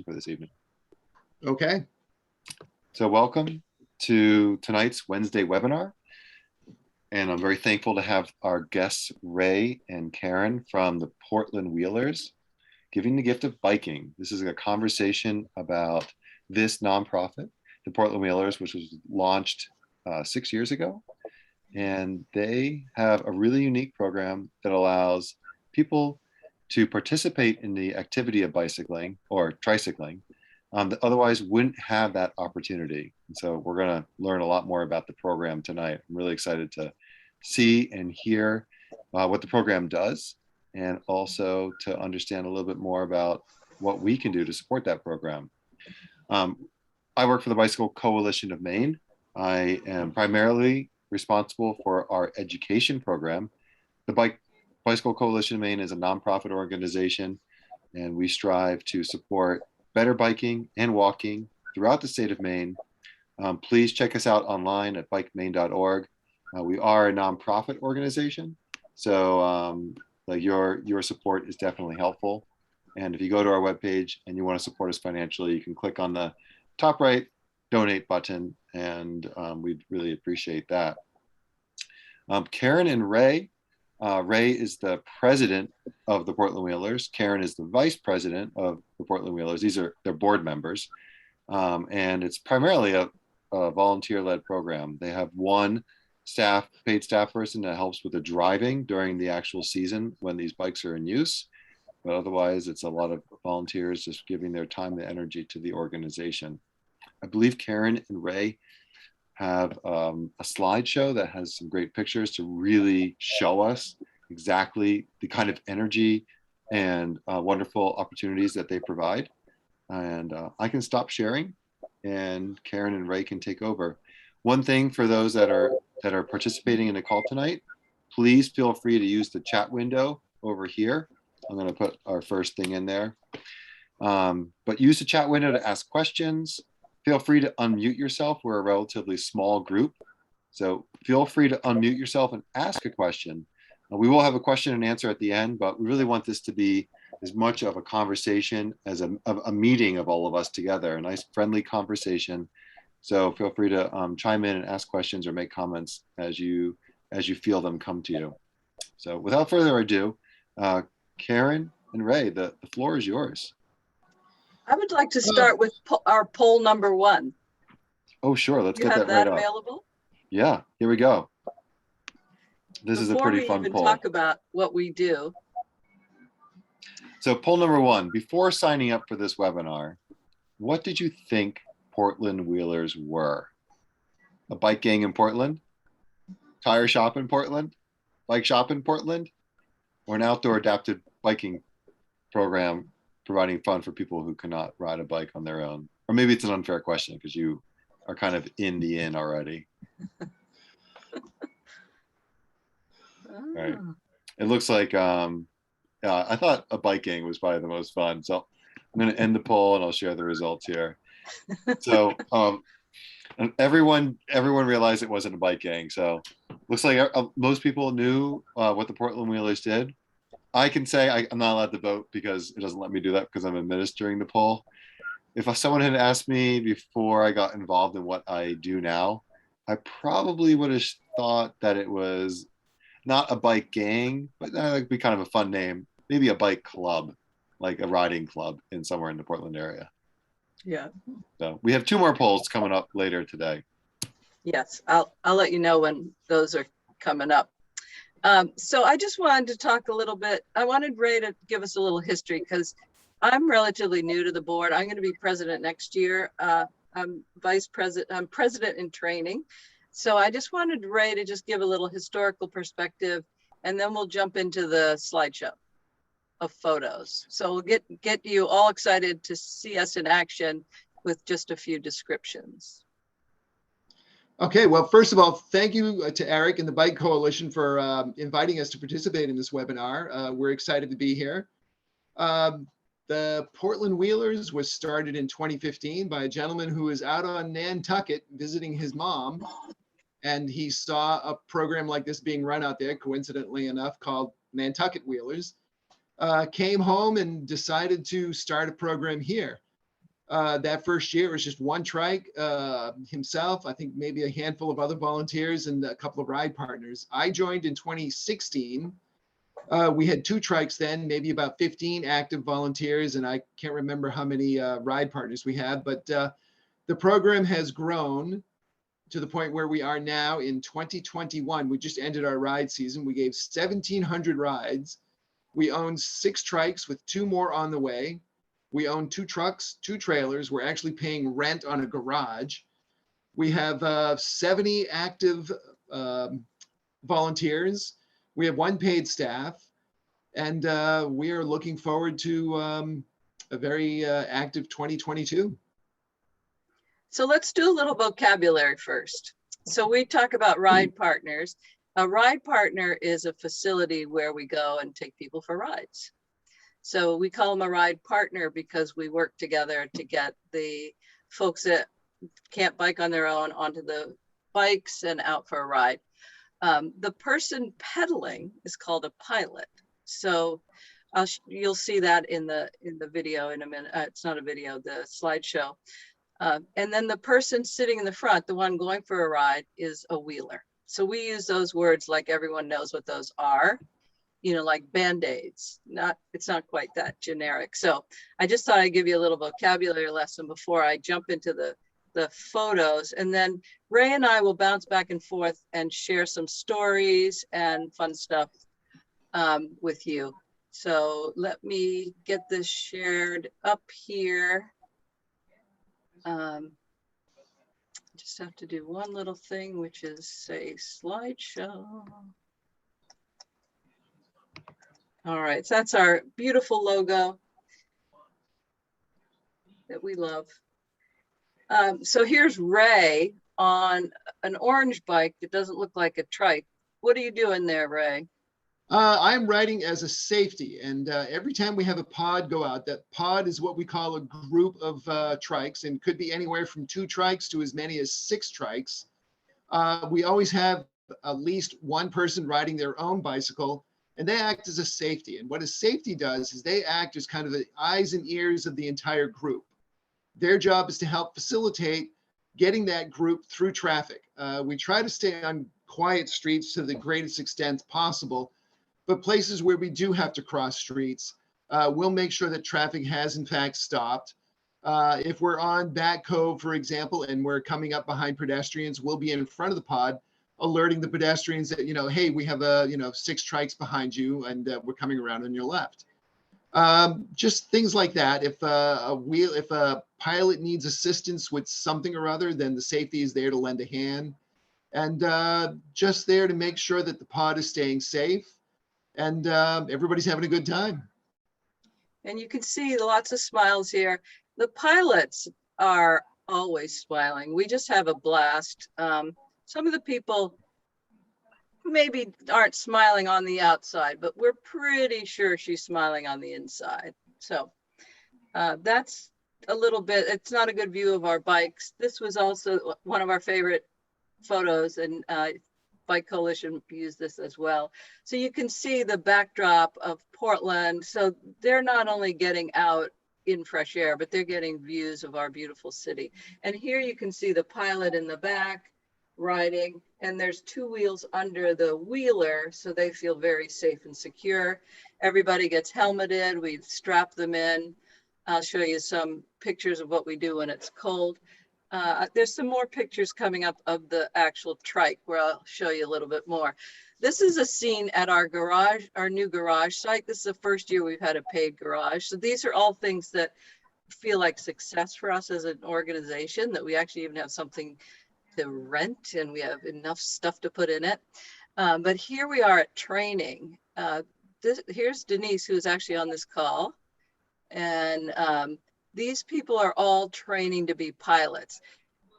for this evening. Okay. So welcome to tonight's Wednesday webinar. And I'm very thankful to have our guests, Ray and Karen from the Portland Wheelers, giving the gift of biking. This is a conversation about this nonprofit, the Portland Wheelers, which was launched 6 years ago. And they have a really unique program that allows people to participate in the activity of bicycling or tricycling that otherwise wouldn't have that opportunity. And so we're going to learn a lot more about the program tonight. I'm really excited to see and hear what the program does, and also to understand a little bit more about what we can do to support that program. I work for the Bicycle Coalition of Maine. I am primarily responsible for our education program. The Bicycle Coalition of Maine is a nonprofit organization, and we strive to support better biking and walking throughout the state of Maine. Please check us out online at bikemaine.org. We are a nonprofit organization, so your support is definitely helpful. And if you go to our webpage and you want to support us financially, you can click on the top right donate button, and we'd really appreciate that. Karen and Ray. Ray is the president of the Portland Wheelers. Karen is the vice president of the Portland Wheelers. They're board members, and it's primarily a volunteer-led program. They have one paid staff person that helps with the driving during the actual season when these bikes are in use. But otherwise, it's a lot of volunteers just giving their time and energy to the organization. I believe Karen and Ray have a slideshow that has some great pictures to really show us exactly the kind of energy and wonderful opportunities that they provide. And I can stop sharing, and Karen and Ray can take over. One thing for those that are participating in the call tonight, please feel free to use the chat window over here. I'm going to put our first thing in there. But use the chat window to ask questions. Feel free to unmute yourself. We're a relatively small group, so feel free to unmute yourself and ask a question. We will have a question and answer at the end, but we really want this to be as much of a conversation as a meeting of all of us together, a nice friendly conversation. So feel free to chime in and ask questions or make comments as you feel them come to you. So without further ado, Karen and Ray, the floor is yours. I would like to start with our poll number 1. Oh, sure. Let's get that right available. Yeah, here we go. This is a pretty fun poll. Before we even talk about what we do. So poll number 1, before signing up for this webinar, what did you think Portland Wheelers were? A bike gang in Portland? Tire shop in Portland? Bike shop in Portland? Or an outdoor adapted biking program providing fun for people who cannot ride a bike on their own? Or maybe it's an unfair question because you are kind of in the inn already. All right. It looks like I thought a bike gang was probably the most fun. So I'm going to end the poll and I'll share the results here. So everyone realized it wasn't a bike gang. So looks like most people knew what the Portland Wheelers did. I can say I'm not allowed to vote because it doesn't let me do that because I'm administering the poll. If someone had asked me before I got involved in what I do now, I probably would have thought that it was not a bike gang, but that would be kind of a fun name. Maybe a bike club, like a riding club somewhere in the Portland area. Yeah. So we have 2 more polls coming up later today. Yes, I'll let you know when those are coming up. So I just wanted to talk a little bit. I wanted Ray to give us a little history because I'm relatively new to the board. I'm going to be president next year. I'm president in training. So I just wanted Ray to just give a little historical perspective, and then we'll jump into the slideshow of photos. So we'll get you all excited to see us in action with just a few descriptions. Okay, well, first of all, thank you to Eric and the Bike Coalition for inviting us to participate in this webinar. We're excited to be here. The Portland Wheelers was started in 2015 by a gentleman who was out on Nantucket visiting his mom, and he saw a program like this being run out there, coincidentally enough, called Nantucket Wheelers. Came home and decided to start a program here. That first year, it was just one trike, himself, I think maybe a handful of other volunteers and a couple of ride partners. I joined in 2016. We had two trikes then, maybe about 15 active volunteers, and I can't remember how many ride partners we had, but the program has grown to the point where we are now in 2021. We just ended our ride season. We gave 1,700 rides. We own 6 trikes with 2 more on the way. We own 2 trucks, 2 trailers. We're actually paying rent on a garage. We have 70 active volunteers. We have 1 paid staff, and we are looking forward to a very active 2022. So let's do a little vocabulary first. So we talk about ride partners. A ride partner is a facility where we go and take people for rides. So we call them a ride partner because we work together to get the folks that can't bike on their own onto the bikes and out for a ride. The person pedaling is called a pilot. So you'll see that in the video in a minute. It's not a video, the slideshow. And then the person sitting in the front, the one going for a ride, is a wheeler. So we use those words like everyone knows what those are, you know, like Band-Aids. It's not quite that generic. So I just thought I'd give you a little vocabulary lesson before I jump into the photos. And then Ray and I will bounce back and forth and share some stories and fun stuff with you. So let me get this shared up here. Just have to do one little thing, which is say slideshow. All right, so that's our beautiful logo that we love. So here's Ray on an orange bike that doesn't look like a trike. What are you doing there, Ray? I'm riding as a safety, and every time we have a pod go out, that pod is what we call a group of trikes, and could be anywhere from 2 trikes to as many as 6 trikes. We always have at least one person riding their own bicycle, and they act as a safety. And what a safety does is they act as kind of the eyes and ears of the entire group. Their job is to help facilitate getting that group through traffic. We try to stay on quiet streets to the greatest extent possible, but places where we do have to cross streets, we'll make sure that traffic has in fact stopped. If we're on Back Cove, for example, and we're coming up behind pedestrians, we'll be in front of the pod, alerting the pedestrians that, you know, hey, we have 6 trikes behind you, and we're coming around on your left. Just things like that. If a pilot needs assistance with something or other, then the safety is there to lend a hand, and just there to make sure that the pod is staying safe and everybody's having a good time. And you can see lots of smiles here. The pilots are always smiling. We just have a blast. Some of the people maybe aren't smiling on the outside, but we're pretty sure she's smiling on the inside. So that's a little bit, it's not a good view of our bikes. This was also one of our favorite photos, and Bike Coalition used this as well. So you can see the backdrop of Portland. So they're not only getting out in fresh air, but they're getting views of our beautiful city. And here you can see the pilot in the back riding, and there's 2 wheels under the wheeler, so they feel very safe and secure. Everybody gets helmeted. We strap them in. I'll show you some pictures of what we do when it's cold. There's some more pictures coming up of the actual trike where I'll show you a little bit more. This is a scene at our garage, our new garage site. This is the first year we've had a paid garage. So these are all things that feel like success for us as an organization, that we actually even have something to rent and we have enough stuff to put in it. But here we are at training. Here's Denise, who's actually on this call. And these people are all training to be pilots.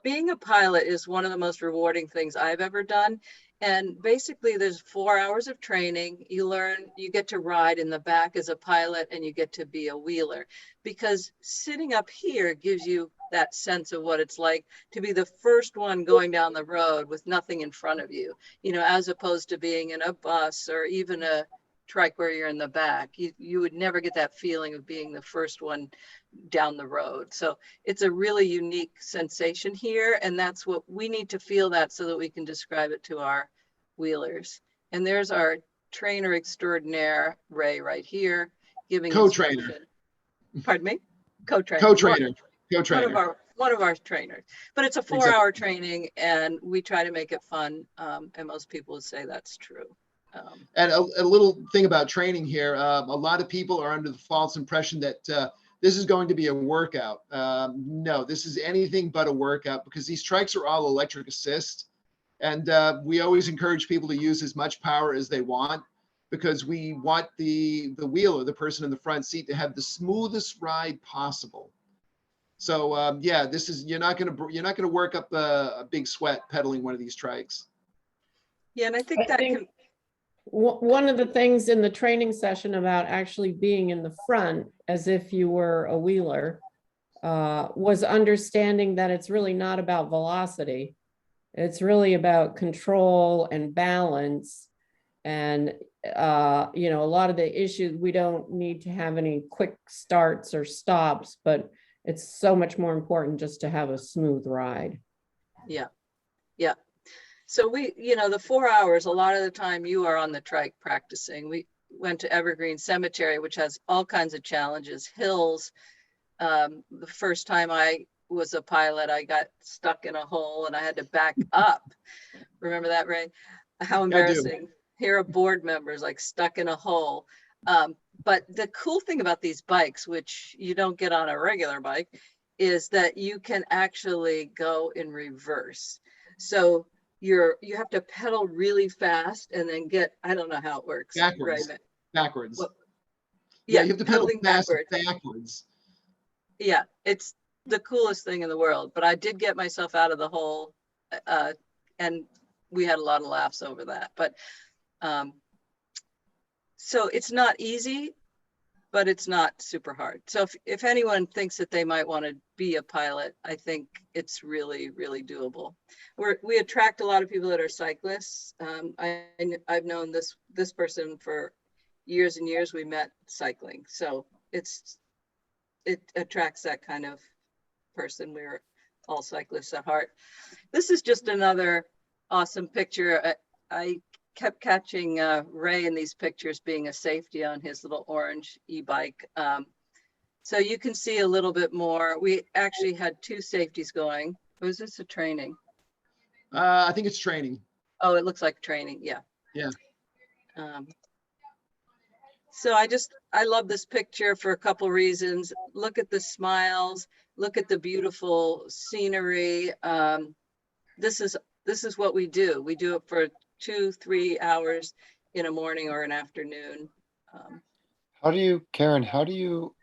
Being a pilot is one of the most rewarding things I've ever done. And basically there's 4 hours of training. You learn, you get to ride in the back as a pilot, and you get to be a wheeler, because sitting up here gives you that sense of what it's like to be the first one going down the road with nothing in front of you, you know, as opposed to being in a bus or even a trike where you're in the back. You would never get that feeling of being the first one down the road. So it's a really unique sensation here. And that's what we need to feel, that so that we can describe it to our wheelers. And there's our trainer extraordinaire, Ray, right here, giving Co-trainer. instruction. Pardon me? Co-trainer. Co-trainer. Co-trainer. One of our trainers. But it's a 4-hour training, and we try to make it fun. And most people would say that's true. And a little thing about training here, a lot of people are under the false impression that this is going to be a workout. No, this is anything but a workout, because these trikes are all electric assist. And we always encourage people to use as much power as they want, because we want the wheeler, the person in the front seat, to have the smoothest ride possible. So yeah, this is, you're not gonna work up a big sweat pedaling one of these trikes. Yeah, and I think one of the things in the training session about actually being in the front as if you were a wheeler was understanding that it's really not about velocity. It's really about control and balance. And, you know, a lot of the issues, we don't need to have any quick starts or stops, but it's so much more important just to have a smooth ride. Yeah. Yeah. So we, you know, the 4 hours, a lot of the time you are on the trike practicing. We went to Evergreen Cemetery, which has all kinds of challenges, hills. The first time I was a pilot, I got stuck in a hole and I had to back up. Remember that, Ray? How embarrassing. Here are board members like stuck in a hole. But the cool thing about these bikes, which you don't get on a regular bike, is that you can actually go in reverse. So you have to pedal really fast and then get, I don't know how it works. Backwards. Right? Backwards. Well, yeah, you have to pedal fast backwards. backwards. Yeah, it's the coolest thing in the world. But I did get myself out of the hole, and we had a lot of laughs over that. But so it's not easy, but it's not super hard. So if anyone thinks that they might want to be a pilot, I think it's really, really doable. We attract a lot of people that are cyclists. I've known this person for years and years. We met cycling. So it attracts that kind of person. We're all cyclists at heart. This is just another awesome picture. I kept catching Ray in these pictures being a safety on his little orange e-bike. So you can see a little bit more. We actually had 2 safeties going. Was this a training? I think it's training. Oh, it looks like training. Yeah. Yeah. So I love this picture for a couple reasons. Look at the smiles. Look at the beautiful scenery. This is what we do. We do it for 2-3 hours in a morning or an afternoon. Karen, how do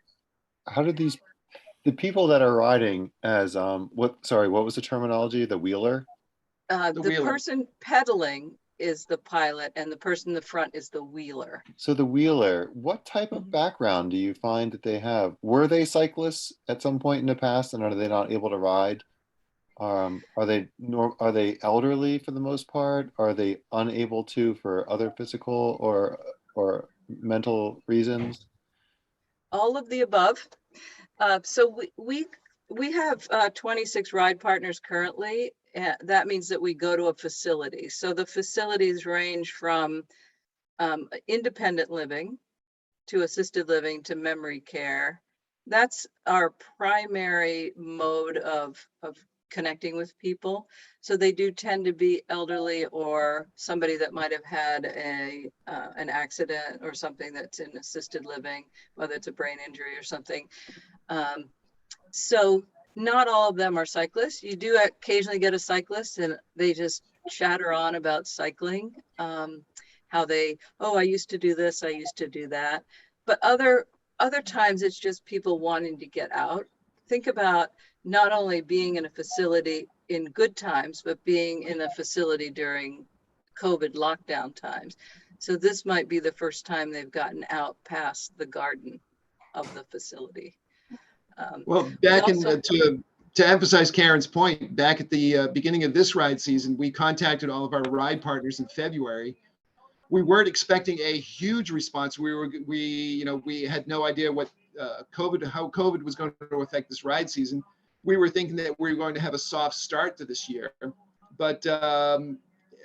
the people that are riding as, what was the terminology? The wheeler? The wheeler. person pedaling is the pilot and the person in the front is the wheeler. So the wheeler, what type of background do you find that they have? Were they cyclists at some point in the past, and are they not able to ride? Are they elderly for the most part? Are they unable to for other physical or mental reasons? All of the above. So we have 26 ride partners currently. That means that we go to a facility. So the facilities range from independent living to assisted living to memory care. That's our primary mode of connecting with people. So they do tend to be elderly or somebody that might have had an accident or something that's in assisted living, whether it's a brain injury or something. So not all of them are cyclists. You do occasionally get a cyclist and they just chatter on about cycling, how I used to do this, I used to do that. But other times it's just people wanting to get out. Think about not only being in a facility in good times, but being in a facility during COVID lockdown times. So this might be the first time they've gotten out past the garden of the facility. Well, to emphasize Karen's point, back at the beginning of this ride season, we contacted all of our ride partners in February we weren't expecting a huge response. We had no idea what how COVID was going to affect this ride season. We were thinking that we were going to have a soft start to this year, but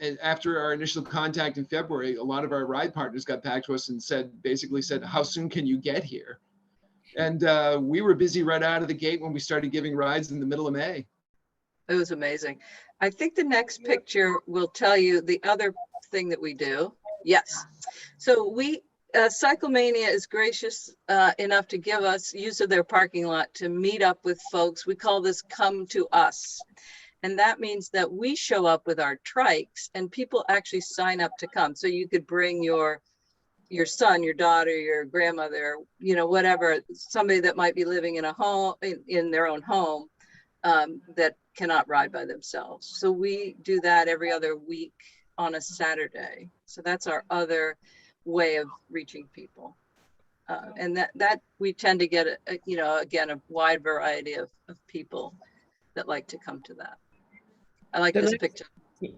and after our initial contact in February, a lot of our ride partners got back to us and basically said, how soon can you get here? And we were busy right out of the gate when we started giving rides in the middle of May. It was amazing. I think the next picture will tell you the other thing that we do. Yes. So Cyclemania is gracious enough to give us use of their parking lot to meet up with folks. We call this Come to Us. And that means that we show up with our trikes and people actually sign up to come. So you could bring your son, your daughter, your grandmother, whatever, somebody that might be living in a home, in their own home, that cannot ride by themselves. So we do that every other week on a Saturday. So that's our other way of reaching people. And that we tend to get, again, a wide variety of people that like to come to that. I like this picture.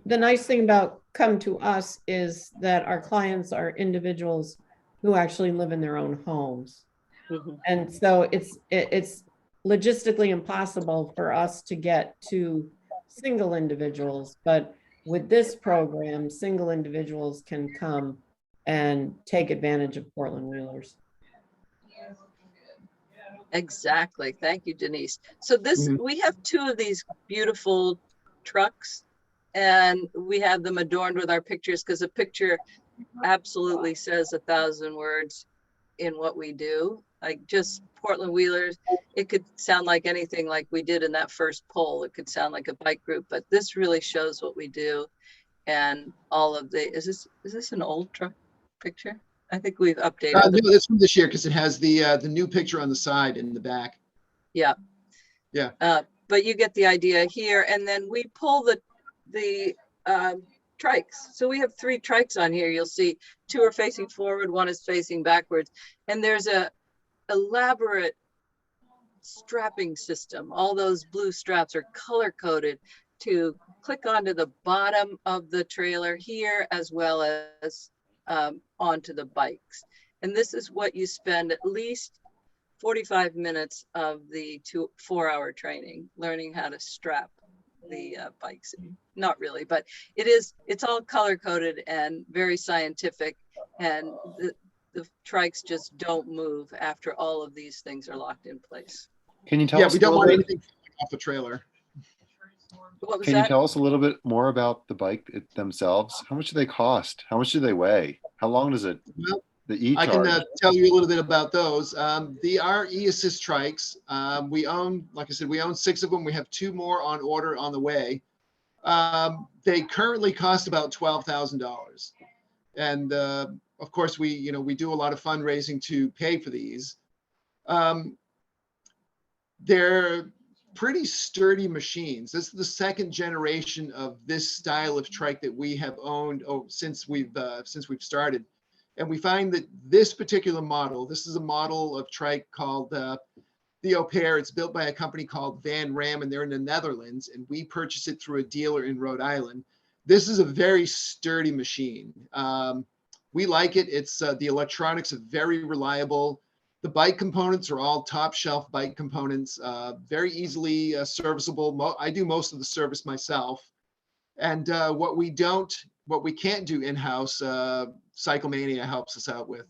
The nice thing about Come to Us is that our clients are individuals who actually live in their own homes. Mm-hmm. And so it's logistically impossible for us to get to single individuals, but with this program, single individuals can come and take advantage of Portland Wheelers. Exactly. Thank you, Denise. So we have two of these beautiful trucks, and we have them adorned with our pictures because a picture absolutely says 1,000 words in what we do. Like just Portland Wheelers, it could sound like anything like we did in that first poll. It could sound like a bike group, but this really shows what we do. And all of is this an old truck picture? I think we've updated. No, that's from this year because it has the new picture on the side and the back. Yeah. Yeah. But you get the idea here. And then we pull the trikes. So we have 3 trikes on here. You'll see 2 are facing forward, 1 is facing backwards. And there's a elaborate strapping system. All those blue straps are color coded to click onto the bottom of the trailer here, as well as onto the bikes. And this is what you spend at least 45 minutes of the 4-hour training, learning how to strap the bikes. Not really, but it's all color coded and very scientific. And the trikes just don't move after all of these things are locked in place. Can you tell us? We don't want anything off the trailer. Can you tell us a little bit more about the bike themselves? How much do they cost? How much do they weigh? How long does it? Well, the e-charge? I can tell you a little bit about those. They are e-assist trikes. We own, like I said, we own 6 of them. We have 2 more on order on the way. They currently cost about $12,000. And of course, we do a lot of fundraising to pay for these. They're pretty sturdy machines. This is the 2nd generation of this style of trike that we have owned since we've started. And we find that this particular model, this is a model of trike called the Au Pair. It's built by a company called Van Ram, and they're in the Netherlands, and we purchased it through a dealer in Rhode Island. This is a very sturdy machine. We like it. It's the electronics are very reliable. The bike components are all top shelf bike components, very easily serviceable. I do most of the service myself. And what we can't do in-house, Cyclemania helps us out with.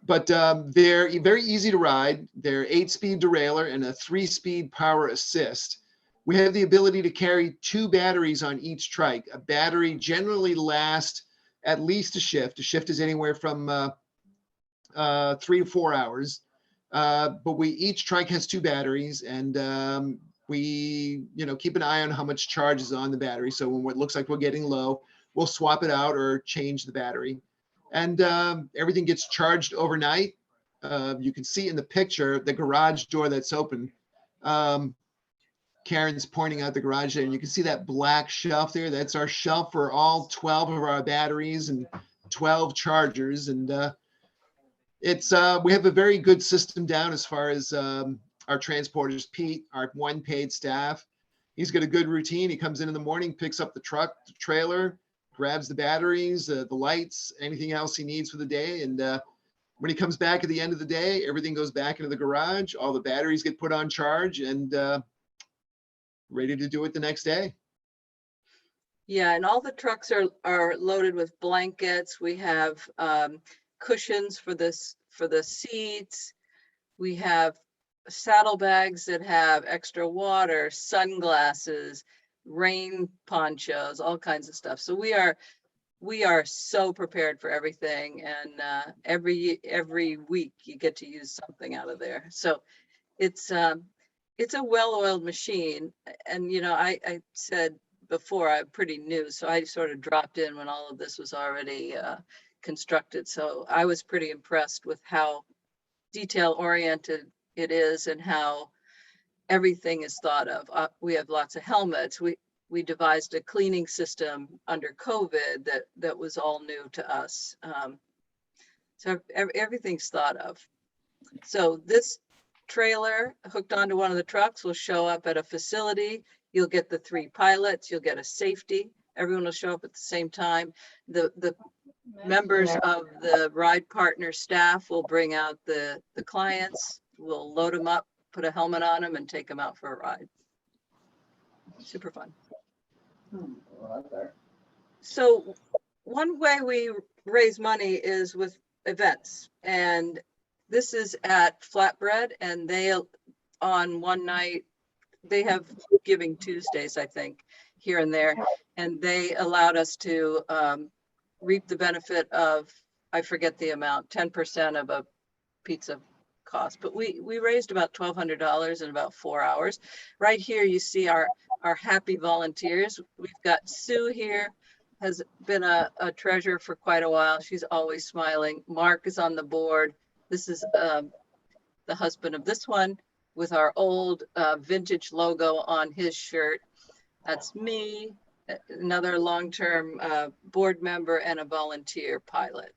But they're very easy to ride. They're 8-speed derailleur and a 3-speed power assist. We have the ability to carry 2 batteries on each trike. A battery generally lasts at least a shift. A shift is anywhere from 3 to 4 hours. But each trike has 2 batteries, and we keep an eye on how much charge is on the battery. So when it looks like we're getting low, we'll swap it out or change the battery. And everything gets charged overnight. You can see in the picture the garage door that's open. Karen's pointing out the garage there, and you can see that black shelf there. That's our shelf for all 12 of our batteries and 12 chargers. And we have a very good system down as far as our transporters. Pete, our 1 paid staff, he's got a good routine. He comes in the morning, picks up the truck, the trailer, grabs the batteries, the lights, anything else he needs for the day. And when he comes back at the end of the day, everything goes back into the garage. All the batteries get put on charge and ready to do it the next day. Yeah, and all the trucks are loaded with blankets. We have cushions for the seats. We have saddlebags that have extra water, sunglasses, rain ponchos, all kinds of stuff. So we are so prepared for everything, and every week you get to use something out of there. So it's a well-oiled machine. And I said before, I'm pretty new, so I sort of dropped in when all of this was already constructed. So I was pretty impressed with how detail oriented it is and how everything is thought of. We have lots of helmets. We devised a cleaning system under COVID that was all new to us. So everything's thought of. So this trailer hooked onto one of the trucks will show up at a facility. You'll get the 3 pilots, you'll get a safety. Everyone will show up at the same time. The members of the ride partner staff will bring out the clients. We'll load them up, put a helmet on them, and take them out for a ride. Super fun. So one way we raise money is with events, and this is at Flatbread, and they on one night they have Giving Tuesdays, I think, here and there, and they allowed us to reap the benefit of, I forget the amount, 10% of a pizza cost, but we raised about $1,200 in about 4 hours. Right here you see our happy volunteers. We've got Sue here, has been a treasure for quite a while. She's always smiling. Mark is on the board. This is the husband of this one with our old vintage logo on his shirt. That's me, another long-term board member and a volunteer pilot.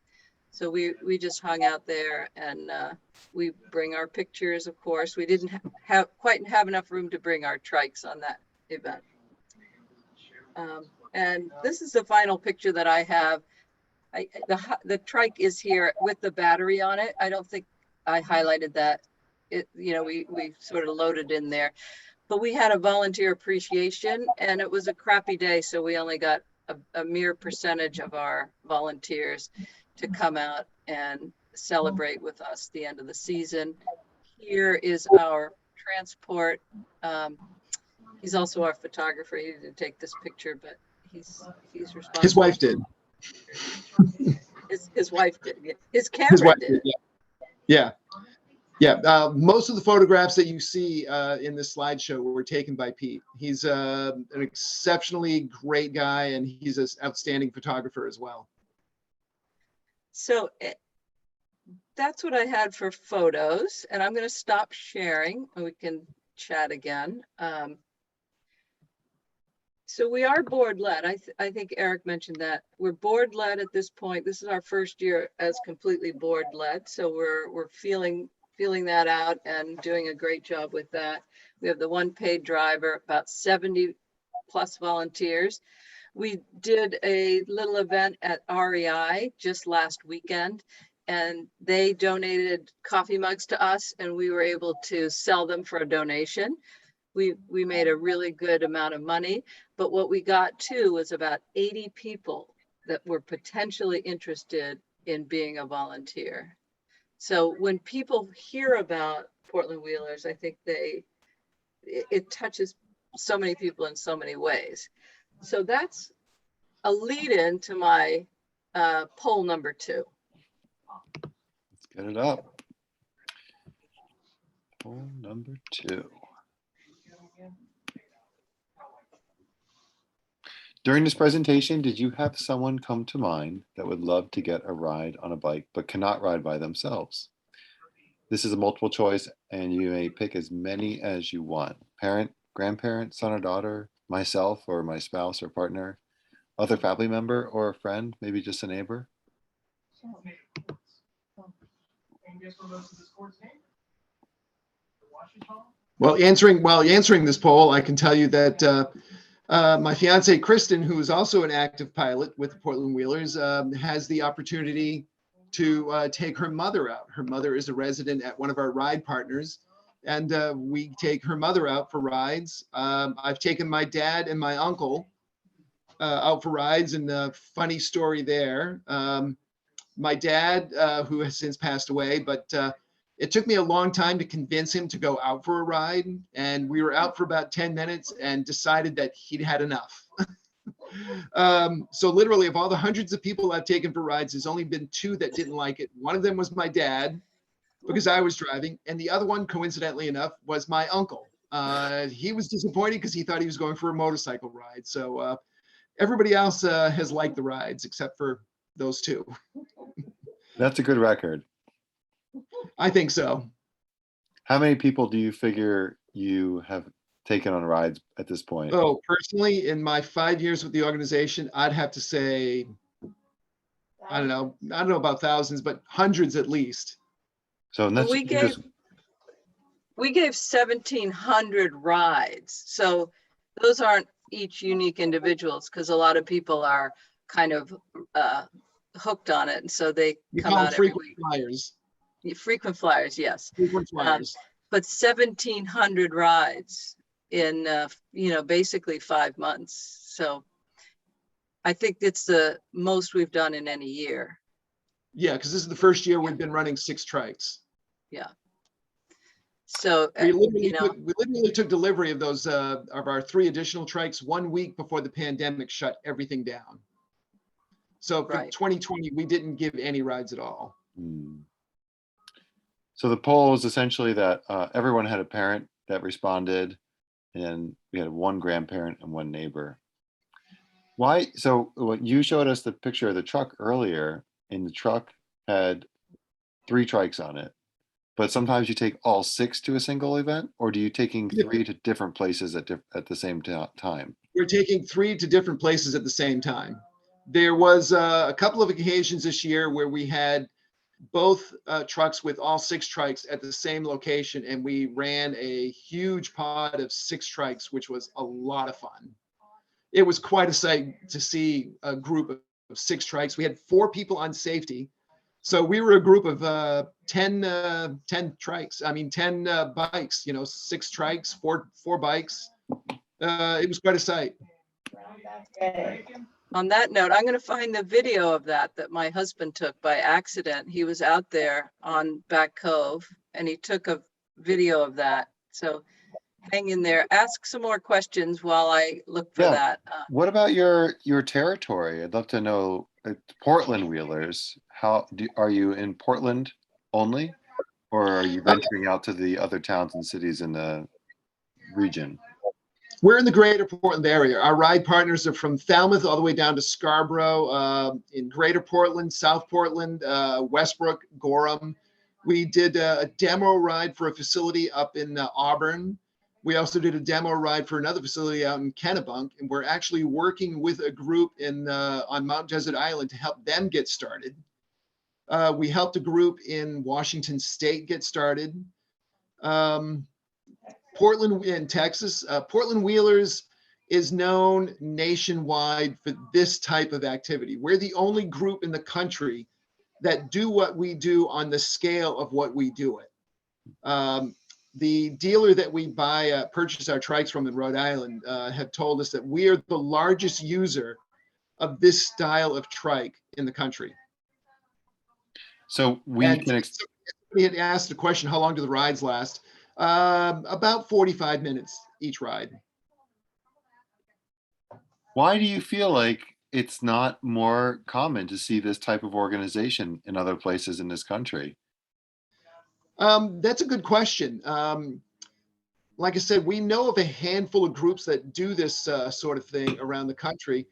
So we just hung out there, and we bring our pictures, of course. We didn't quite have enough room to bring our trikes on that event. And this is the final picture that I have. The trike is here with the battery on it. I don't think I highlighted that. We sort of loaded in there. But we had a volunteer appreciation, and it was a crappy day, so we only got a mere percentage of our volunteers to come out and celebrate with us the end of the season. Here is our transport. He's also our photographer. He didn't take this picture, but he's responsible. His wife did. His wife did. His camera did. Yeah. Most of the photographs that you see in this slideshow were taken by Pete. He's an exceptionally great guy, and he's an outstanding photographer as well. So that's what I had for photos, and I'm going to stop sharing and we can chat again. So we are board led. I think Eric mentioned that we're board led at this point. This is our first year as completely board led. So we're feeling that out and doing a great job with that. We have the one paid driver, about 70 plus volunteers. We did a little event at REI just last weekend, and they donated coffee mugs to us, and we were able to sell them for a donation. We made a really good amount of money, but what we got too was about 80 people that were potentially interested in being a volunteer. So when people hear about Portland Wheelers, I think it touches so many people in so many ways. So that's a lead in to my poll number 2. Let's get it up. Poll number 2. During this presentation, did you have someone come to mind that would love to get a ride on a bike but cannot ride by themselves? This is a multiple choice, and you may pick as many as you want. Parent, grandparent, son or daughter, myself or my spouse or partner, other family member or a friend, maybe just a neighbor. Well, answering this poll, I can tell you that My fiance, Kristen, who is also an active pilot with the Portland Wheelers, has the opportunity to take her mother out. Her mother is a resident at one of our ride partners, and we take her mother out for rides. I've taken my dad and my uncle out for rides, and a funny story there. My dad, who has since passed away, but it took me a long time to convince him to go out for a ride. And we were out for about 10 minutes and decided that he'd had enough. So literally of all the hundreds of people I've taken for rides, there's only been two that didn't like it. One of them was my dad because I was driving. And the other one, coincidentally enough, was my uncle. He was disappointed because he thought he was going for a motorcycle ride. So everybody else has liked the rides except for those two. That's a good record. I think so. How many people do you figure you have taken on rides at this point? Oh, personally, in my 5 years with the organization, I'd have to say, I don't know about thousands, but hundreds at least. So and that's We gave 1,700 rides. So those aren't each unique individuals because a lot of people are kind of hooked on it. And so they You come call them out every frequent week. flyers. Frequent flyers, yes. Frequent flyers. But 1,700 rides in, basically 5 months. So I think it's the most we've done in any year. Yeah, because this is the first year we've been running 6 trikes. Yeah. So, We literally took delivery of those of our 3 additional trikes 1 week before the pandemic shut everything down. So for Right. 2020, we didn't give any rides at all. So the poll is essentially that everyone had a parent that responded, and we had 1 grandparent and 1 neighbor. Why? So when you showed us the picture of the truck earlier, and the truck had 3 trikes on it, but sometimes you take all 6 to a single event, or do you taking 3 to different places at the same time? We're taking 3 to different places at the same time. There was a couple of occasions this year where we had both trucks with all 6 trikes at the same location, and we ran a huge pod of 6 trikes, which was a lot of fun. It was quite a sight to see a group of 6 trikes. We had 4 people on safety. So we were a group of 10 trikes. I mean, 10 bikes, 6 trikes, four bikes. It was quite a sight. On that note, I'm going to find the video of that my husband took by accident. He was out there on Back Cove and he took a video of that. So hang in there. Ask some more questions while I look for that. What about your territory? I'd love to know. Portland Wheelers. Are you in Portland only, or are you venturing out to the other towns and cities in the region? We're in the greater Portland area. Our ride partners are from Falmouth all the way down to Scarborough, in greater Portland, South Portland, Westbrook, Gorham. We did a demo ride for a facility up in Auburn. We also did a demo ride for another facility out in Kennebunk, and we're actually working with a group on Mount Desert Island to help them get started. We helped a group in Washington State get started. Portland in Texas, Portland Wheelers is known nationwide for this type of activity. We're the only group in the country that do what we do on the scale of what we do it. The dealer that we purchase our trikes from in Rhode Island have told us that we are the largest user of this style of trike in the country. So we had asked the question, how long do the rides last? About 45 minutes each ride. Why do you feel like it's not more common to see this type of organization in other places in this country? That's a good question. Like I said, we know of a handful of groups that do this sort of thing around the country.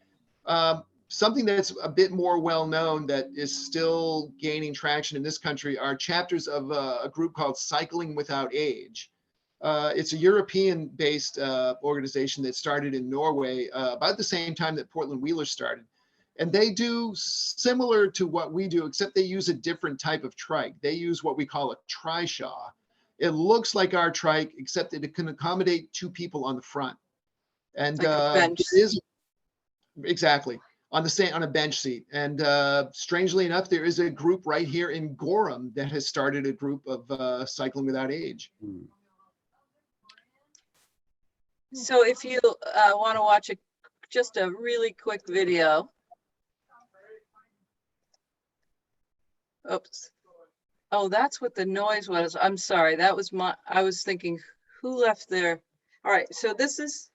Something that's a bit more well-known that is still gaining traction in this country are chapters of a group called Cycling Without Age. It's a European-based organization that started in Norway about the same time that Portland Wheelers started. And they do similar to what we do, except they use a different type of trike. They use what we call a trishaw. It looks like our trike, except that it can accommodate 2 people on the front. And Like a bench. there is exactly on a bench seat. And strangely enough, there is a group right here in Gorham that has started a group of cycling without age. So if you want to watch just a really quick video. Oops. Oh, that's what the noise was. I'm sorry. That was I was thinking, who left there? All right. So this is,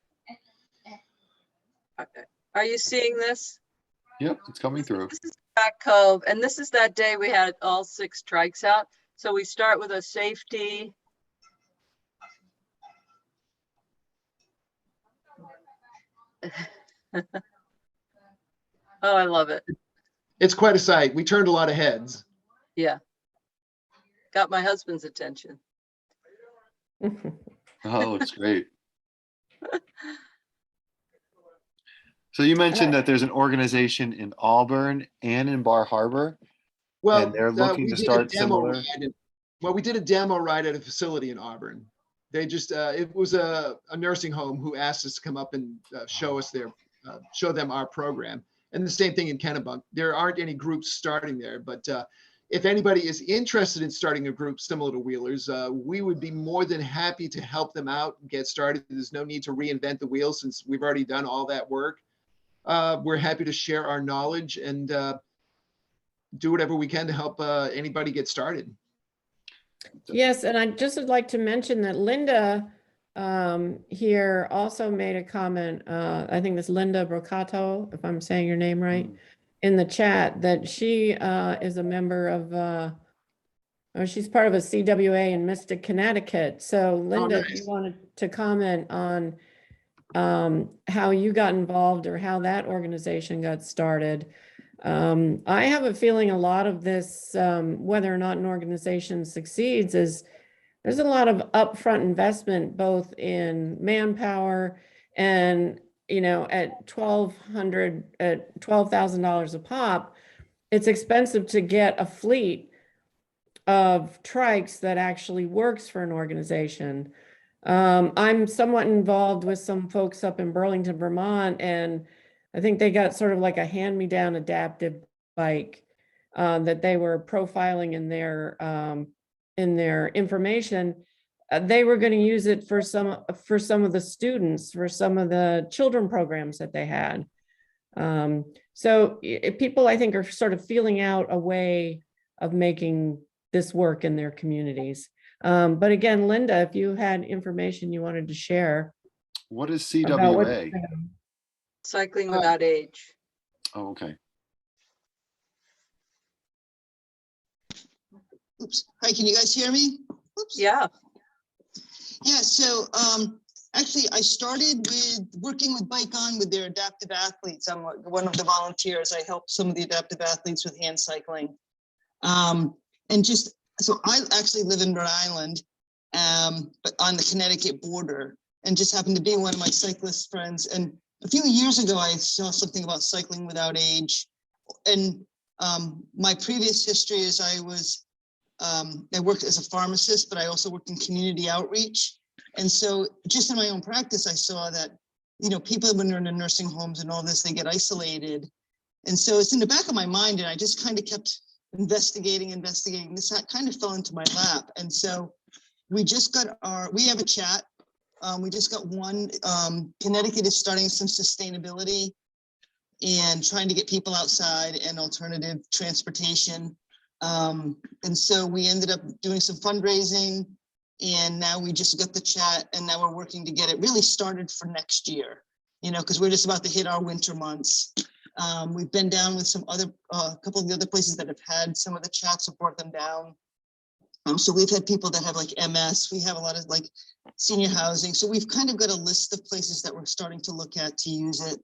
are you seeing this? Yep, it's coming through. This is Back Cove, and this is that day we had all 6 trikes out. So we start with a safety. Oh, I love it. It's quite a sight. We turned a lot of heads. Yeah. Got my husband's attention. Oh, it's great. So you mentioned that there's an organization in Auburn and in Bar Harbor. Well, and they're looking we to did start a demo similar. ride. Well, we did a demo ride at a facility in Auburn. They just, it was a nursing home who asked us to come up and show them our program. And the same thing in Kennebunk. There aren't any groups starting there, but if anybody is interested in starting a group similar to Wheelers, we would be more than happy to help them out and get started. There's no need to reinvent the wheel since we've already done all that work. We're happy to share our knowledge and do whatever we can to help anybody get started. Yes, and I just would like to mention that Linda here also made a comment, I think it's Linda Brocato, if I'm saying your name right, in the chat, that she is a member of, or she's part of a CWA in Mystic, Connecticut. So Linda, if you wanted to comment on how you got involved or how that organization got started. I have a feeling a lot of this, whether or not an organization succeeds, is there's a lot of upfront investment, both in manpower and, you know, at $12,000 a pop, it's expensive to get a fleet of trikes that actually works for an organization. I'm somewhat involved with some folks up in Burlington, Vermont, and I think they got sort of like a hand-me-down adaptive bike that they were profiling in their information. They were going to use it for some of the students, for some of the children programs that they had. So people, I think, are sort of feeling out a way of making this work in their communities. But again, Linda, if you had information you wanted to share. What is CWA? Cycling Without Age. Oh, okay. Oops. Hi, can you guys hear me? Oops. Yeah. Yeah, so actually I started with working with Bike On with their adaptive athletes. I'm one of the volunteers. I help some of the adaptive athletes with hand cycling. And just, so I actually live in Rhode Island, but on the Connecticut border, and just happened to be one of my cyclist friends. And a few years ago, I saw something about Cycling Without Age. And my previous history is I worked as a pharmacist, but I also worked in community outreach. And so just in my own practice, I saw that, you know, people when they're in the nursing homes and all this, they get isolated. And so it's in the back of my mind, and I just kind of kept investigating. This kind of fell into my lap. And so we just got we have a chat. We just got one. Connecticut is starting some sustainability and trying to get people outside and alternative transportation. And so we ended up doing some fundraising, and now we just got the chat, and now we're working to get it really started for next year, you know, because we're just about to hit our winter months. We've been down with some other, a couple of the other places that have had some of the chats have brought them down. So we've had people that have like MS, we have a lot of like senior housing. So we've kind of got a list of places that we're starting to look at to use it.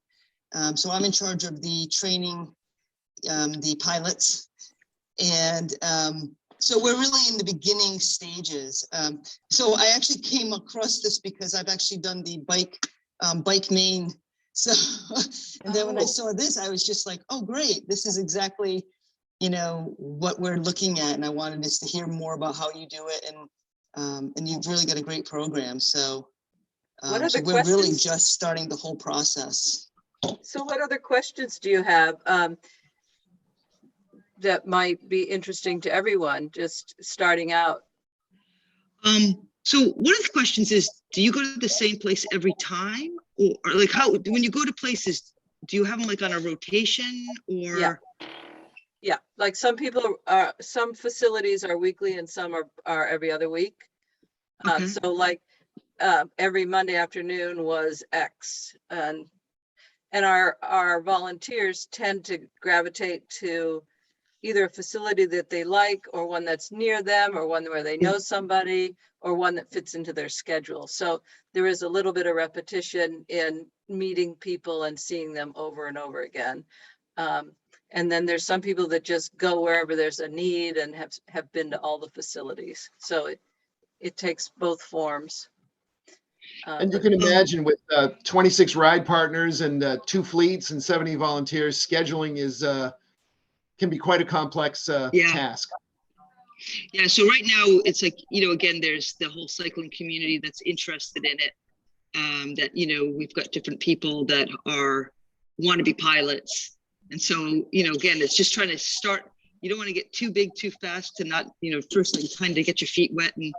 So I'm in charge of the training, the pilots. And so we're really in the beginning stages. So I actually came across this because I've actually done the Bike Maine. So, and then when I saw this, I was just like, oh, great. This is exactly, you know, what we're looking at. And I wanted us to hear more about how you do it. And you've really got a great program. So What So other we're really questions? just starting the whole process. So what other questions do you have that might be interesting to everyone just starting out? So one of the questions is, do you go to the same place every time? Or like how, when you go to places, do you have them like on a rotation or? Yeah. Yeah, like some people are, some facilities are weekly and some are every other week. Okay. So like every Monday afternoon was X, and our volunteers tend to gravitate to either a facility that they like, or one that's near them, or one where they know somebody, or one that fits into their schedule. So there is a little bit of repetition in meeting people and seeing them over and over again. And then there's some people that just go wherever there's a need and have been to all the facilities. So it takes both forms. And you can imagine with 26 ride partners and 2 fleets and 70 volunteers, scheduling is can be quite a complex task. Yeah, so right now it's like, you know, again, there's the whole cycling community that's interested in it. That, you know, we've got different people that want to be pilots. And so, you know, again, it's just trying to start, you don't want to get too big too fast to not, you know, firstly kind of get your feet wet and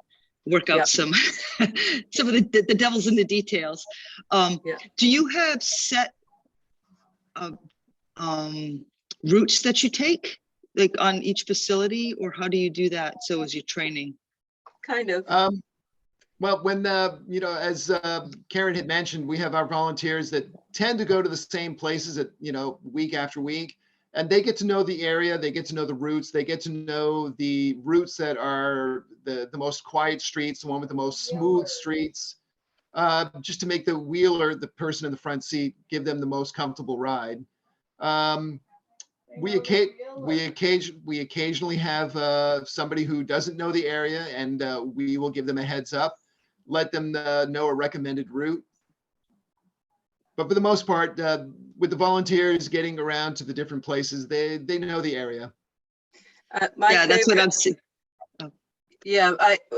work out some of the devil's in the details. Do you have set routes that you take like on each facility, or how do you do that? So as you're training? Kind of. Well, when you know, as Karen had mentioned, we have our volunteers that tend to go to the same places at, you know, week after week, and they get to know the area, they get to know the routes, they get to know the routes that are the most quiet streets, the one with the most smooth streets, just to make the wheeler, the person in the front seat, give them the most comfortable ride. We occasionally have somebody who doesn't know the area, and we will give them a heads up, let them know a recommended route. But for the most part, with the volunteers getting around to the different places, they know the area. That's what I'm saying. Yeah,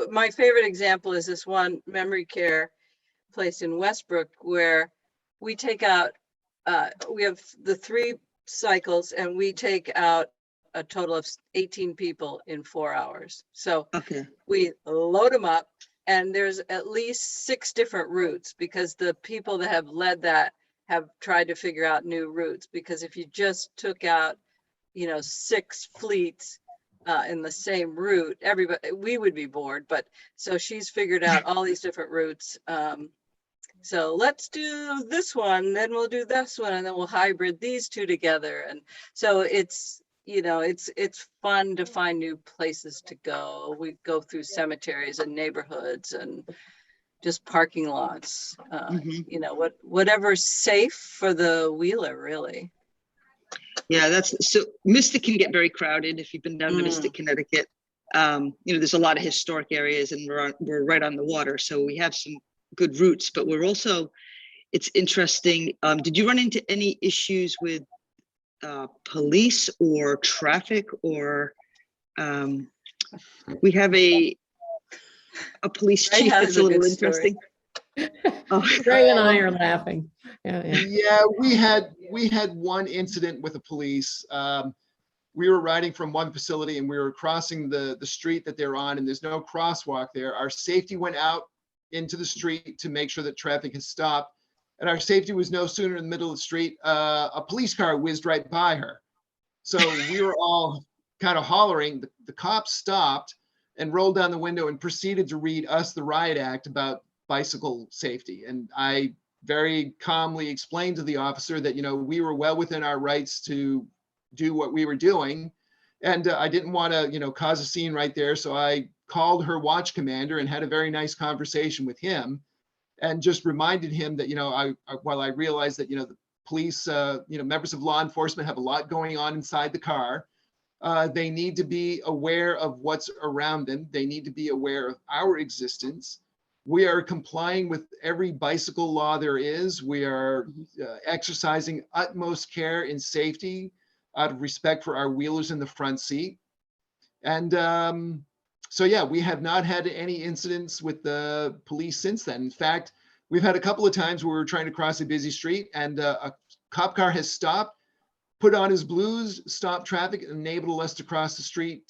my favorite example is this one memory care place in Westbrook where we take out, we have the 3 cycles and we take out a total of 18 people in 4 hours. So we load them up, and there's at least 6 different routes because the people that have led that have tried to figure out new routes, because if you just took out, you know, 6 fleets in the same route, we would be bored. But so she's figured out all these different routes. So let's do this one, then we'll do this one, and then we'll hybrid these 2 together. And so it's, you know, it's fun to find new places to go. We go through cemeteries and neighborhoods and just parking lots, you know, whatever's safe for the wheeler, really. Yeah, that's so. Mystic can get very crowded if you've been down to Mystic, Connecticut. You know, there's a lot of historic areas, and we're right on the water, so we have some good routes. But we're also, it's interesting. Did you run into any issues with police or traffic, or we have a police chief that's a little interesting. Ray and I are laughing. Yeah, we had one incident with the police. We were riding from one facility and we were crossing the street that they're on, and there's no crosswalk there. Our safety went out into the street to make sure that traffic has stopped. And our safety was no sooner in the middle of the street, a police car whizzed right by her. So we were all kind of hollering. The cops stopped and rolled down the window and proceeded to read us the riot act about bicycle safety. And I very calmly explained to the officer that, you know, we were well within our rights to do what we were doing. And I didn't want to, you know, cause a scene right there. So I called her watch commander and had a very nice conversation with him, and just reminded him that, you know, while I realized that, you know, the police, you know, members of law enforcement have a lot going on inside the car. They need to be aware of what's around them. They need to be aware of our existence. We are complying with every bicycle law there is. We are exercising utmost care and safety out of respect for our wheelers in the front seat. And so, yeah, we have not had any incidents with the police since then. In fact, We've had a couple of times where we're trying to cross a busy street and a cop car has stopped, put on his blues, stopped traffic, and enabled us to cross the street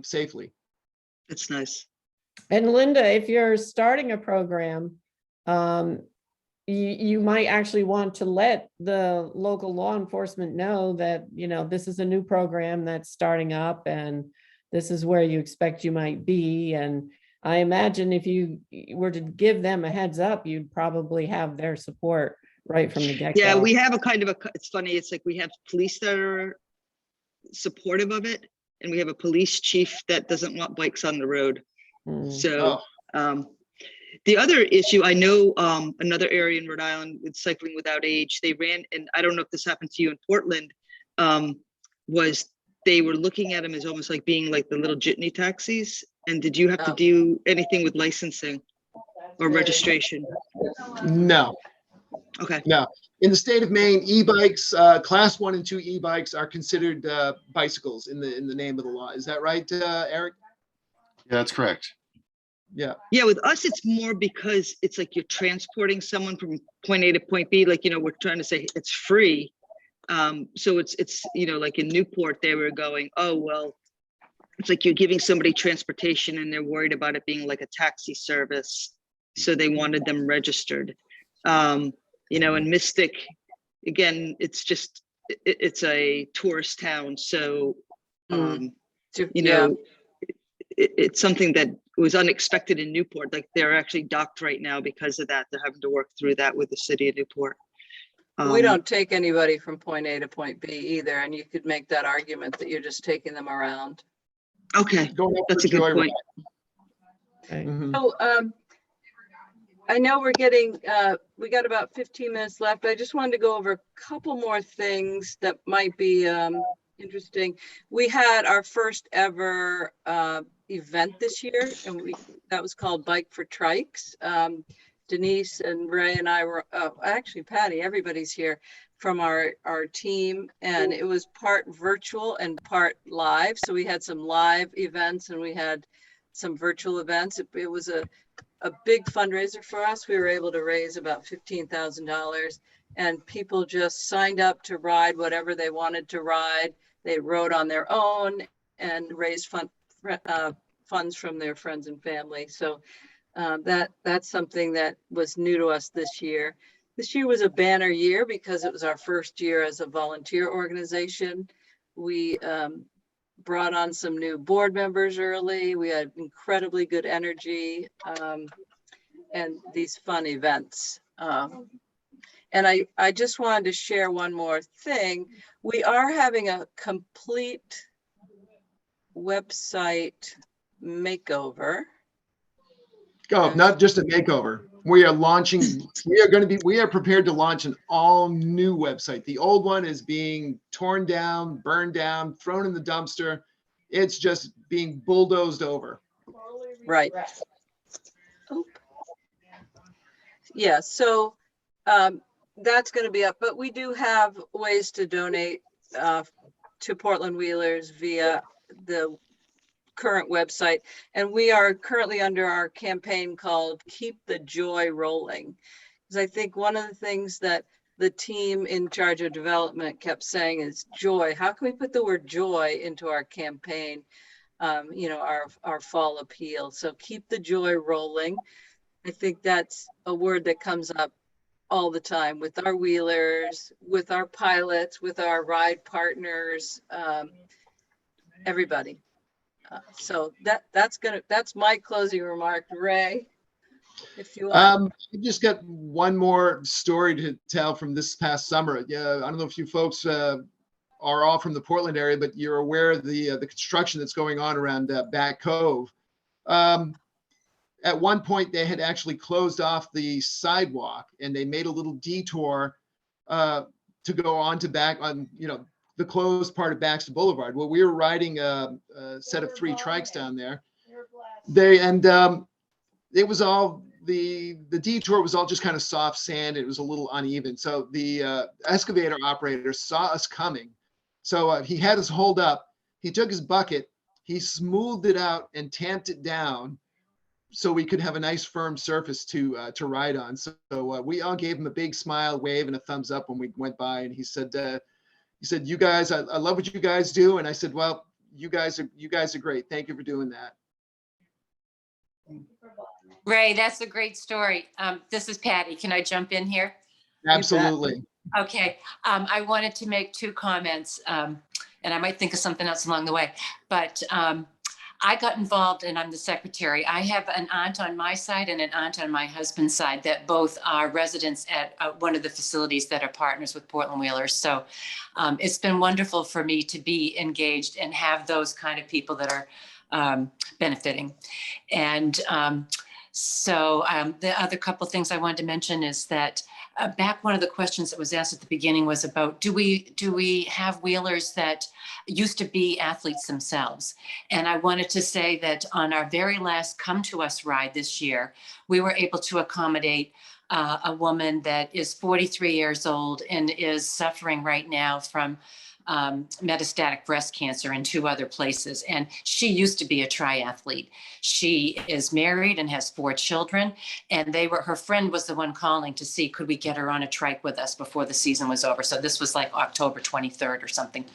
safely. It's nice. And Linda, if you're starting a program, you might actually want to let the local law enforcement know that, this is a new program that's starting up and this is where you expect you might be. And I imagine if you were to give them a heads up, you'd probably have their support right from the get-go. Yeah, we have a kind of it's funny, it's like we have police that are supportive of it, and we have a police chief that doesn't want bikes on the road. So the other issue, I know another area in Rhode Island with cycling without age, they ran, and I don't know if this happened to you in Portland, was they were looking at them as almost like being like the little jitney taxis. And did you have to do anything with licensing or registration? No. Okay. No. In the state of Maine, e-bikes, class 1 and 2 e-bikes are considered bicycles in the name of the law. Is that right, Eric? Yeah, that's correct. Yeah. Yeah, with us, it's more because it's like you're transporting someone from point A to point B. Like, we're trying to say it's free. So it's like in Newport, they were going, oh, well, it's like you're giving somebody transportation and they're worried about it being like a taxi service. So they wanted them registered. In Mystic, again, it's just, it's a tourist town. So, it's something that was unexpected in Newport. Like they're actually docked right now because of that. They're having to work through that with the city of Newport. We don't take anybody from point A to point B either. And you could make that argument that you're just taking them around. Okay, that's a good point. Okay. Mhm. So I know we got about 15 minutes left. I just wanted to go over a couple more things that might be interesting. We had our first ever event this year, and that was called Bike for Trikes. Denise and Ray and I were, actually Patty, everybody's here from our team, and it was part virtual and part live. So we had some live events and we had some virtual events. It was a big fundraiser for us. We were able to raise about $15,000, and people just signed up to ride whatever they wanted to ride. They rode on their own and raised funds from their friends and family. So that's something that was new to us this year. This year was a banner year because it was our first year as a volunteer organization. We brought on some new board members early. We had incredibly good energy and these fun events. And I just wanted to share one more thing. We are having a complete website makeover. Oh, not just a makeover. We are prepared to launch an all new website. The old one is being torn down, burned down, thrown in the dumpster. It's just being bulldozed over. Right. Oop. Yeah, so that's going to be up, but we do have ways to donate to Portland Wheelers via the current website. And we are currently under our campaign called Keep the Joy Rolling. Because I think one of the things that the team in charge of development kept saying is joy. How can we put the word joy into our campaign? Our fall appeal. So keep the joy rolling. I think that's a word that comes up all the time with our wheelers, with our pilots, with our ride partners, everybody. So that's my closing remark. Ray, if you want. I just got one more story to tell from this past summer. Yeah, I don't know if you folks are all from the Portland area, but you're aware of the construction that's going on around Back Cove. At one point, they had actually closed off the sidewalk, and they made a little detour to go on to the closed part of Baxter Boulevard. Well, we were riding a set of 3 trikes down there. It was all the detour was all just kind of soft sand. It was a little uneven. So the excavator operator saw us coming. So he had us hold up. He took his bucket, he smoothed it out and tamped it down. so we could have a nice firm surface to ride on. So we all gave him a big smile, wave, and a thumbs up when we went by. And he said, "You guys, I love what you guys do." And I said, "Well, you guys are great. Thank you for doing that." Ray, that's a great story. This is Patty. Can I jump in here? Absolutely. Okay. I wanted to make two comments, and I might think of something else along the way, but I got involved, and I'm the secretary. I have an aunt on my side and an aunt on my husband's side that both are residents at one of the facilities that are partners with Portland Wheelers. So it's been wonderful for me to be engaged and have those kind of people that are benefiting. And so the other couple of things I wanted to mention is that back, one of the questions that was asked at the beginning was about, do we have wheelers that used to be athletes themselves? And I wanted to say that on our very last Come To Us ride this year, we were able to accommodate a woman that is 43 years old and is suffering right now from metastatic breast cancer in 2 other places. And she used to be a triathlete. She is married and has 4 children. And her friend was the one calling to see, could we get her on a trike with us before the season was over? So this was like October 23rd or something.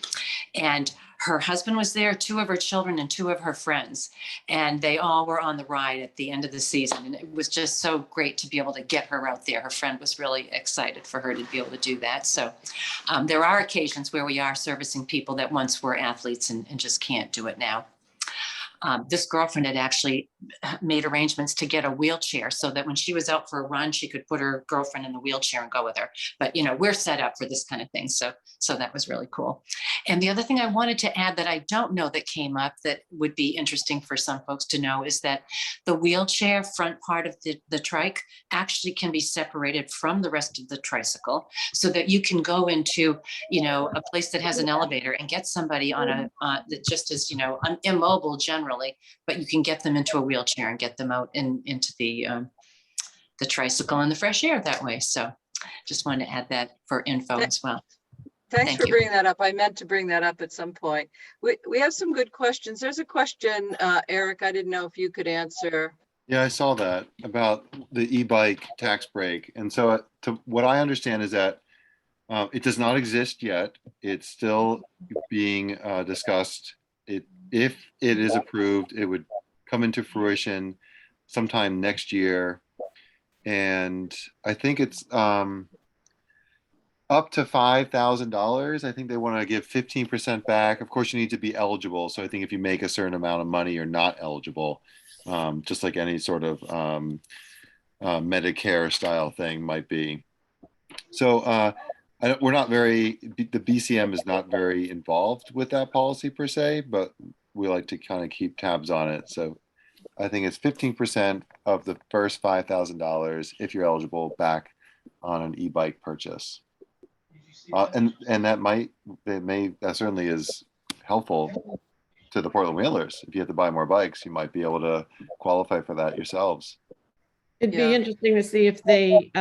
And her husband was there, 2 of her children and 2 of her friends. And they all were on the ride at the end of the season. And it was just so great to be able to get her out there. Her friend was really excited for her to be able to do that. So there are occasions where we are servicing people that once were athletes and just can't do it now. This girlfriend had actually made arrangements to get a wheelchair so that when she was out for a run, she could put her girlfriend in the wheelchair and go with her. But, we're set up for this kind of thing. So that was really cool. And the other thing I wanted to add that I don't know that came up that would be interesting for some folks to know is that the wheelchair front part of the trike actually can be separated from the rest of the tricycle so that you can go into, a place that has an elevator and get somebody on that just is, immobile generally, but you can get them into a wheelchair and get them out into the tricycle and the fresh air that way. So just wanted to add that for info as well. Thanks for bringing that up. I meant to bring that up at some point. We have some good questions. There's a question, Eric, I didn't know if you could answer. Yeah, I saw that about the e-bike tax break. And so what I understand is that it does not exist yet. It's still being discussed. If it is approved, it would come into fruition sometime next year. And I think it's up to $5,000. I think they want to give 15% back. Of course, you need to be eligible. So I think if you make a certain amount of money, you're not eligible, just like any sort of Medicare style thing might be. So the BCM is not very involved with that policy per se, but we like to kind of keep tabs on it. So I think it's 15% of the first $5,000 if you're eligible back on an e-bike purchase. And that certainly is helpful to the Portland Wheelers. If you have to buy more bikes, you might be able to qualify for that yourselves. It'd be interesting to see if they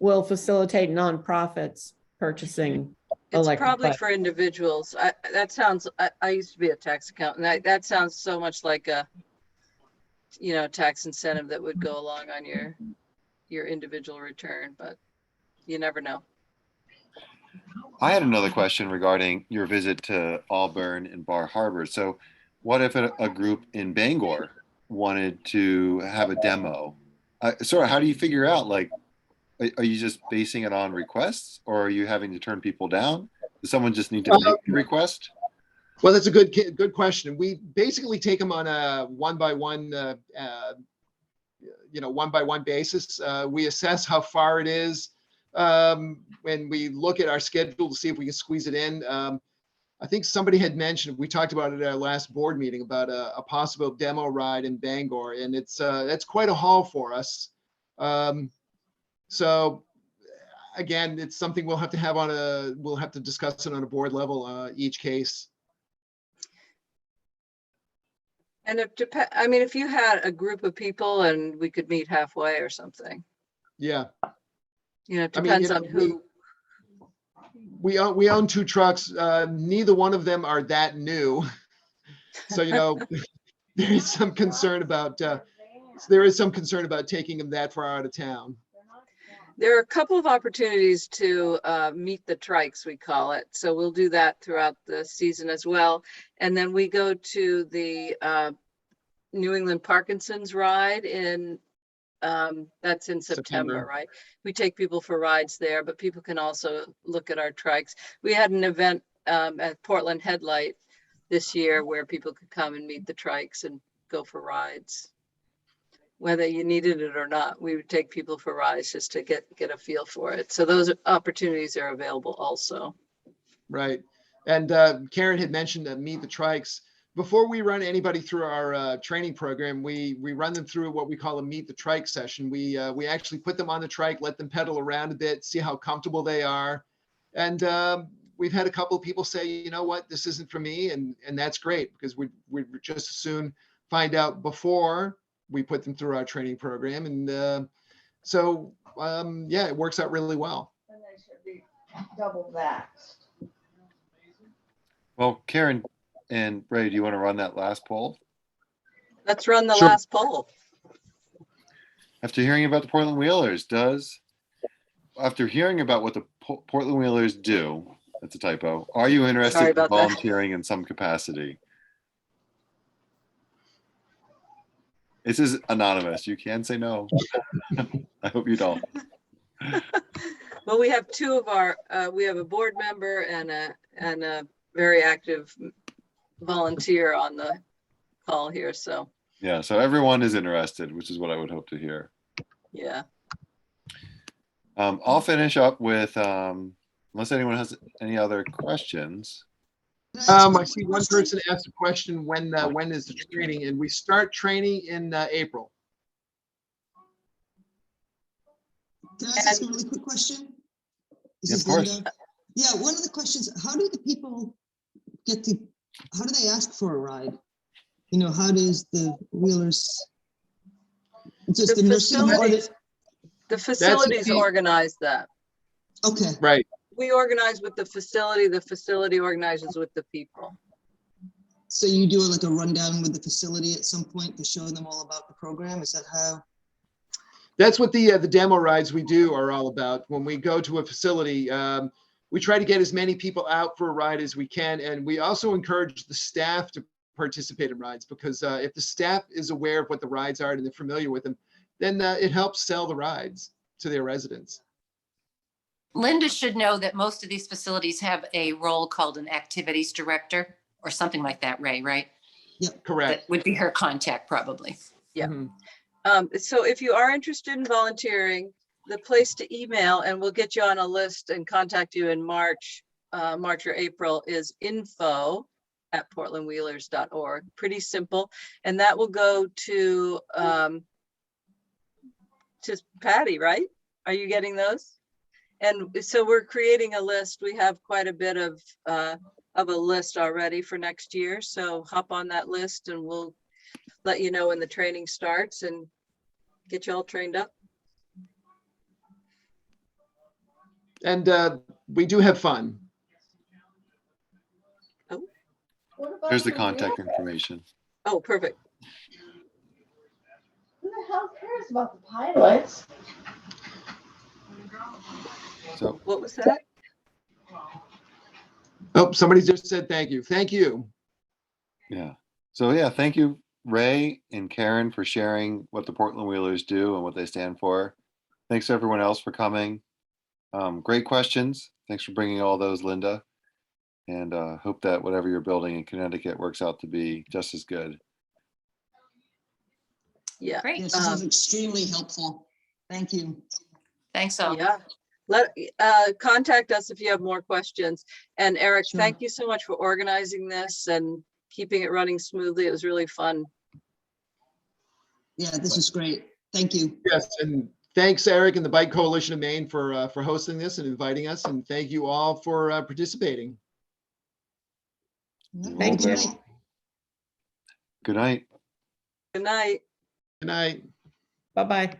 will facilitate nonprofits purchasing. It's probably for individuals. I used to be a tax accountant. That sounds so much like a, tax incentive that would go along on your individual return, but you never know. I had another question regarding your visit to Auburn and Bar Harbor. So what if a group in Bangor wanted to have a demo? How do you figure out, like, are you just basing it on requests, or are you having to turn people down? Does someone just need to make the request? Well, that's a good question. We basically take them on a one-by-one basis. We assess how far it is. When we look at our schedule to see if we can squeeze it in. I think somebody had mentioned, we talked about it at our last board meeting about a possible demo ride in Bangor, and that's quite a haul for us. So again, it's something we'll have to discuss it on a board level, each case. And if you had a group of people and we could meet halfway or something. Yeah. It depends on who. We own 2 trucks. Neither one of them are that new. So, there is some concern about there is some concern about taking them that far out of town. There are a couple of opportunities to meet the trikes, we call it. So we'll do that throughout the season as well. And then we go to the New England Parkinson's ride in, that's in September, right? We take people for rides there, but people can also look at our trikes. We had an event at Portland Headlight this year where people could come and meet the trikes and go for rides. Whether you needed it or not, we would take people for rides just to get a feel for it. So those opportunities are available also. Right. And Karen had mentioned Meet the Trikes. Before we run anybody through our training program, we run them through what we call a Meet the Trike session. We actually put them on the trike, let them pedal around a bit, see how comfortable they are. And we've had a couple of people say, you know what, this isn't for me. And that's great, because we'd just as soon find out before we put them through our training program. And so, yeah, it works out really well. And they should be double vaxxed. Well, Karen and Ray, do you want to run that last poll? Let's run the Sure. last poll. After hearing about the Portland Wheelers, after hearing about what the Portland Wheelers do, that's a typo, are you Sorry interested in about that. volunteering in some capacity? This is anonymous. You can say no. I hope you don't. Well, we have two of our, we have a board member and a very active volunteer on the call here. So, Yeah, so everyone is interested, which is what I would hope to hear. yeah. I'll finish up with, unless anyone has any other questions. I see one person asked a question, when is the training? And we start training in April. Can I ask a really quick question? This Yeah, is of course. Linda. Yeah, one of the questions, how do the people how do they ask for a ride? You know, how does the wheelers? Just The the nursing or facilities, the facilities organize that. okay. Right. We organize with the facility organizes with the people. So you do like a rundown with the facility at some point to show them all about the program? Is that how? That's what the demo rides we do are all about. When we go to a facility, we try to get as many people out for a ride as we can. And we also encourage the staff to participate in rides, because if the staff is aware of what the rides are and they're familiar with them, then it helps sell the rides to their residents. Linda should know that most of these facilities have a role called an activities director or something like that, Ray, right? Correct. That would be her contact probably. Yeah. Mhm. So if you are interested in volunteering, the place to email, and we'll get you on a list and contact you in March or April, is info@portlandwheelers.org. Pretty simple. And that will go to Patty, right? Are you getting those? And so we're creating a list. We have quite a bit of a list already for next year. So hop on that list and we'll let you know when the training starts and get you all trained up. And we do have fun. What about There's the contact information. Oh, perfect. Who the hell cares about the pilots? So What was that? Oh, somebody just said thank you. Thank you. yeah. So yeah, thank you, Ray and Karen, for sharing what the Portland Wheelers do and what they stand for. Thanks to everyone else for coming. Great questions. Thanks for bringing all those, Linda. And hope that whatever you're building in Connecticut works out to be just as good. Yeah. Great. Yes, this is extremely helpful. Thank you. Thanks all. Yeah. Contact us if you have more questions. And Eric, Sure. thank you so much for organizing this and keeping it running smoothly. It was really fun. Yeah, this is great. Thank you. Yes, and thanks, Eric and the Bike Coalition of Maine for hosting this and inviting us. And thank you all for participating. Thank you. Good night. Good night. Good night. Bye-bye.